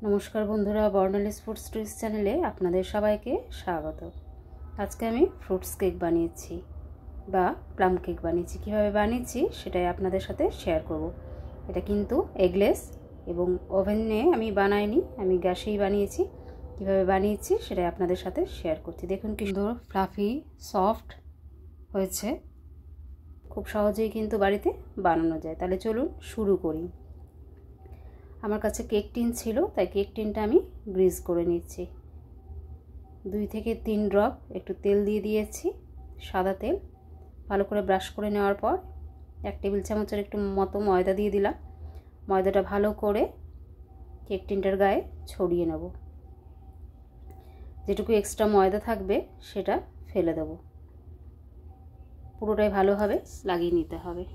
नमस्कार बंधुरा बर्णालिस foods twist चैनेले आपनादेर सबाइके स्वागत। आज के आमी फ्रुट्स केक बानिয়েছি बा प्लाम केक बानिয়েছি। किभाबे बानिয়েছি सेटाई आपनादेर साथे शेयर करब। एटा किन्तु एगलेस एबं ओभेने आमी बानाइনি, आमी ग्यासेই बानिয়েছি। किभाबे बानिয়েছি सेटाई आपनादेर साथे शेयर करছি। देखुन कि सुंदर फ्लाफी सफ्ट হয়েছে। खूब सहजेই किन्तु बाड़ीते बानानो যায়। ताहले चलुन शुरू करी। আমার কাছে কেক টিন ছিল, তাই কেক টিনটা আমি গ্রিজ করে নিচ্ছি। 2 থেকে 3 ড্রপ একটু তেল দিয়ে দিয়েছি, সাদা তেল। ভালো করে ব্রাশ করে নেওয়ার পর 1 টেবিল চামচের একটু মতো ময়দা দিয়ে দিলাম। ময়দাটা ভালো করে কেক টিনটার গায়ে ছড়িয়ে নেব। যেটুকু এক্সট্রা ময়দা থাকবে সেটা ফেলে দেব। পুরোটাই ভালোভাবে লাগিয়ে নিতে হবে।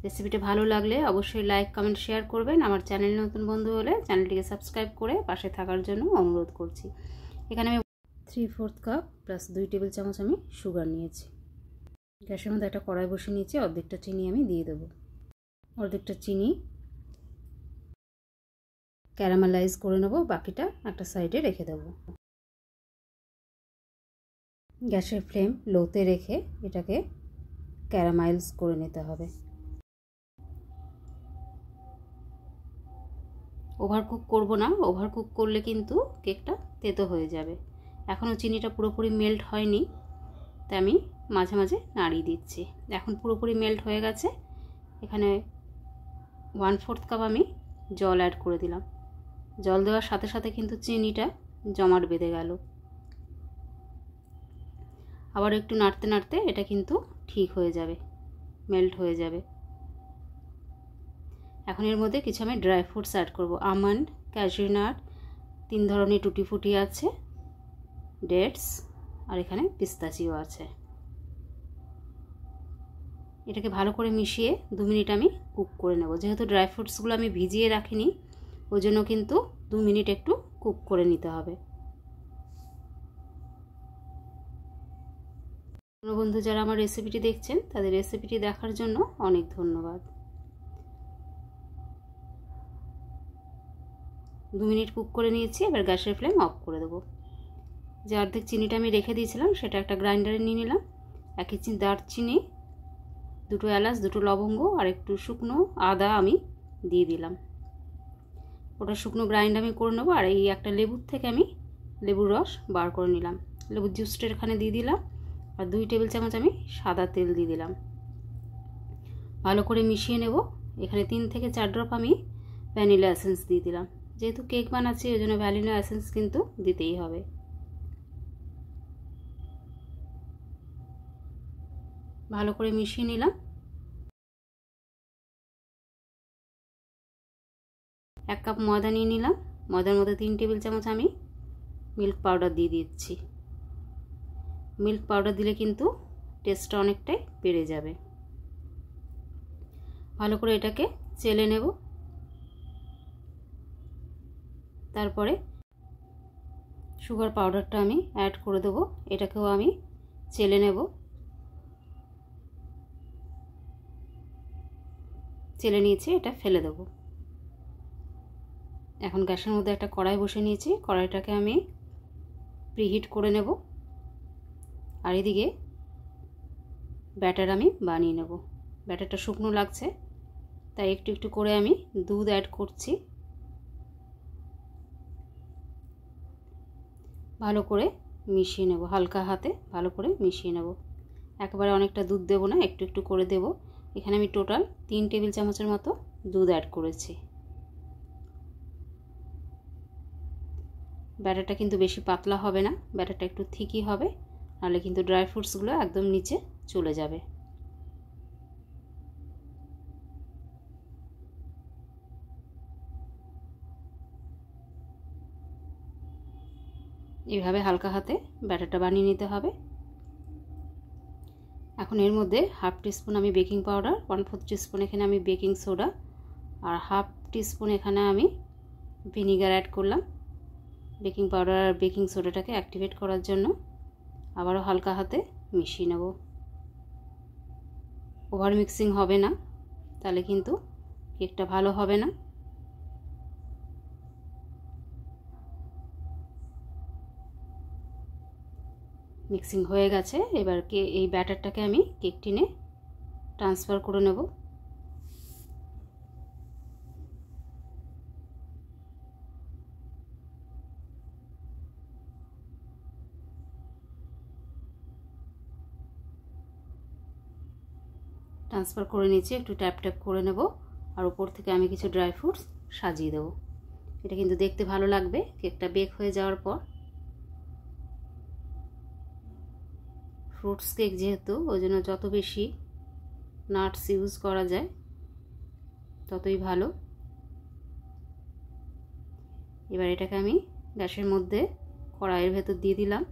रेसिपिटा भालो लागले अवश्य लाइक कमेंट शेयर करबेन। आमार चैनल नतून बंधु होले चैनलटिके सबस्क्राइब करे पाशे थाकार जोन्नो अनुरोध करछि। एखाने आमि 3/4 कप प्लस 2 टेबिल चामच आमि सुगार नियेछि। ग्यासेर मধ্যে একটা কড়াই বসিয়ে নিয়েছি। অর্ধেকটা চিনি আমি দিয়ে দেব। অর্ধেকটা চিনি ক্যারামেলাইজ করে নেব, বাকিটা একটা সাইডে রেখে দেব। গ্যাসের ফ্লেম লোতে রেখে এটাকে ক্যারামেলাইজ করে নিতে হবে। ओभारकुक करब ना, ओभारकुक करले किन्तु केकटा तेतो हो जाबे। एखोनो चिनिटा पुरोपुरि मेल्ट हयनि, ताई आमि माझे माझे नाड़िये दिচ্ছি। এখন পুরোপুরি মেল্ট হয়ে গেছে। এখানে 1/4 কাপ আমি জল অ্যাড করে দিলাম। জল দেওয়ার সাথে সাথে কিন্তু চিনিটা জমাট বেঁধে গেল। আবার একটু নাড়তে নাড়তে এটা কিন্তু ঠিক হয়ে যাবে, মেল্ট হয়ে যাবে। এখন এর মধ্যে কিছু আমি ড্রাই ফ্রুটস অ্যাড করব। আমন্ড, ক্যাশিউ নাট, 3 ধরনের টুটি ফুটি আছে, ডেটস আর এখানে পিস্তাচিও আছে। এটাকে ভালো করে মিশিয়ে 2 মিনিট আমি কুক করে নেব। যেহেতু ড্রাই ফ্রুটসগুলো আমি ভিজিয়ে রাখিনি, ওই জন্য কিন্তু 2 মিনিট একটু কুক করে নিতে হবে। বন্ধু যারা আমার রেসিপিটি দেখছেন তাদের রেসিপিটি দেখার জন্য অনেক ধন্যবাদ। 2 মিনিট কুক করে নিয়েছি। এবার গ্যাসের ফ্লেম অফ করে দেব। যে অর্ধেক চিনিটা আমি রেখে দিয়েছিলাম সেটা একটা গ্রাইন্ডারে নিয়ে নিলাম। 1 ইঞ্চি দারচিনি, 2টো এলাচ, 2টো লবঙ্গ আর একটু শুকনো আদা আমি দিয়ে দিলাম। ওটা শুকনো গ্রাইন্ড আমি করে নেব। আর এই একটা লেবুর থেকে আমি লেবুর রস বার করে নিলাম। লেবুর জুসটা এখানে দিয়ে দিলাম। আর 2 টেবিল চামচ আমি সাদা তেল দিয়ে দিলাম। ভালো করে মিশিয়ে নেব। এখানে 3 থেকে 4 ড্রপ আমি ভ্যানিলা এসেন্স দিয়ে দিলাম। যেহেতু কেক বানাচ্ছি ওই জন্য ভ্যানিলা এসেন্স কিন্তু দিতেই হবে। ভালো করে মিশিয়ে নিলাম। 1 কাপ ময়দা নিয়ে নিলাম। ময়দার মধ্যে 3 টেবিল চামচ আমি মিল্ক পাউডার দিয়ে দিচ্ছি। মিল্ক পাউডার দিলে কিন্তু টেস্টটা অনেকটাই বেড়ে যাবে। ভালো করে এটাকে চেলে নেব। তারপরে সুগার পাউডারটা আমি অ্যাড করে দেব। এটাকেও আমি চেলে নেব। চেলে নিয়েছি, এটা ফেলে দেব। এখন গ্যাসের মধ্যে একটা কড়াই বসিয়ে নিয়েছি। কড়াইটাকে আমি প্রিহিট করে নেব। আর এদিকে ব্যাটার আমি বানিয়ে নেব। ব্যাটারটা শুকনো লাগছে তাই একটু একটু করে আমি দুধ অ্যাড করছি। ভালো করে মিশিয়ে নেব। হালকা হাতে ভালো করে মিশিয়ে নেব। একবারে অনেকটা দুধ দেব না, একটু একটু করে দেব। এখানে আমি টোটাল 3 টেবিল চামচের মতো দুধ অ্যাড করেছি। ব্যাটারটা কিন্তু বেশি পাতলা হবে না, ব্যাটারটা একটু থিকই হবে, নাহলে কিন্তু ড্রাই ফ্রুটসগুলো একদম নিচে চলে যাবে। এইভাবে হালকা হাতে ব্যাটারটা বানিয়ে নিতে হবে। এখন এর মধ্যে 1/2 টিস্পুন আমি বেকিং পাউডার, 1/4 টিস্পুন এখানে আমি বেকিং সোডা আর 1/2 টিস্পুন এখানে আমি ভিনিগার অ্যাড করলাম। বেকিং পাউডার আর বেকিং সোডাটাকে অ্যাক্টিভেট করার জন্য আবারও হালকা হাতে মিশিয়ে নেব। ওভার মিক্সিং হবে না, তাহলে কিন্তু কেকটা ভালো হবে না। মিক্সিং হয়ে গেছে। এবার এই ব্যাটারটাকে আমি কেক টিনে ট্রান্সফার করে নেব। ট্রান্সফার করে নিচ্ছি, একটু ট্যাপ ট্যাপ করে নেব। আর উপর থেকে আমি কিছু ড্রাই ফ্রুটস সাজিয়ে দেবো। এটা কিন্তু দেখতে ভালো লাগবে কেকটা বেক হয়ে যাওয়ার পর। ফ্রুটস কেক যেহেতু, ওই জন্য যত বেশি নাটস ইউজ করা যায় ততই ভালো। এবার এটাকে আমি গ্যাসের মধ্যে কড়াইয়ের ভেতর দিয়ে দিলাম,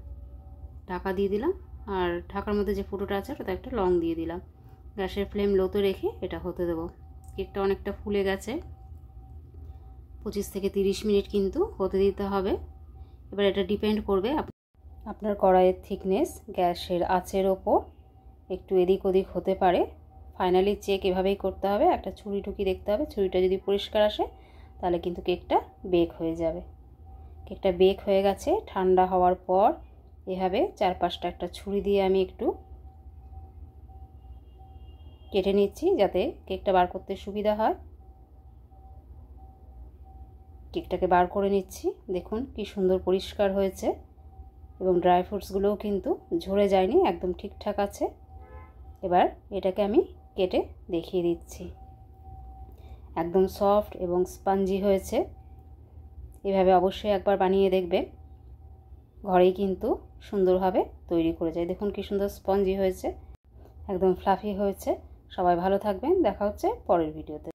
ঢাকা দিয়ে দিলাম। আর ঢাকার মধ্যে যে ফুটোটা আছে ওটাতে একটা লং দিয়ে দিলাম। গ্যাসের ফ্লেম লোতে রেখে এটা হতে দেবো। কেকটা অনেকটা ফুলে গেছে, 25 থেকে 30 মিনিট কিন্তু হতে দিতে হবে। এবার এটা ডিপেন্ড করবে আপনার কড়াইয়ের থিকনেস, গ্যাসের আঁচের ওপর একটু এদিক ওদিক হতে পারে। ফাইনালি চেক এভাবেই করতে হবে, একটা ছুরি টুকি দেখতে হবে। ছুরিটা যদি পরিষ্কার আসে তাহলে কিন্তু কেকটা বেক হয়ে যাবে। কেকটা বেক হয়ে গেছে। ঠান্ডা হওয়ার পর এভাবে চারপাশটা একটা ছুরি দিয়ে আমি একটু কেটে নিচ্ছি, যাতে কেকটা বার করতে সুবিধা হয়। কেকটাকে বার করে নিচ্ছি। দেখুন কি সুন্দর পরিষ্কার হয়েছে, এবং ড্রাই ফ্রুটসগুলোও কিন্তু ঝরে যায়নি, একদম ঠিকঠাক আছে। এবার এটাকে আমি কেটে দেখিয়ে দিচ্ছি। একদম সফট এবং স্পঞ্জি হয়েছে। এভাবে অবশ্যই একবার বানিয়ে দেখবেন, ঘরেই কিন্তু সুন্দরভাবে তৈরি করে যায়। দেখুন কি সুন্দর স্পঞ্জি হয়েছে, একদম ফ্লাফি হয়েছে। সবাই ভালো থাকবেন, দেখা হচ্ছে পরের ভিডিওতে।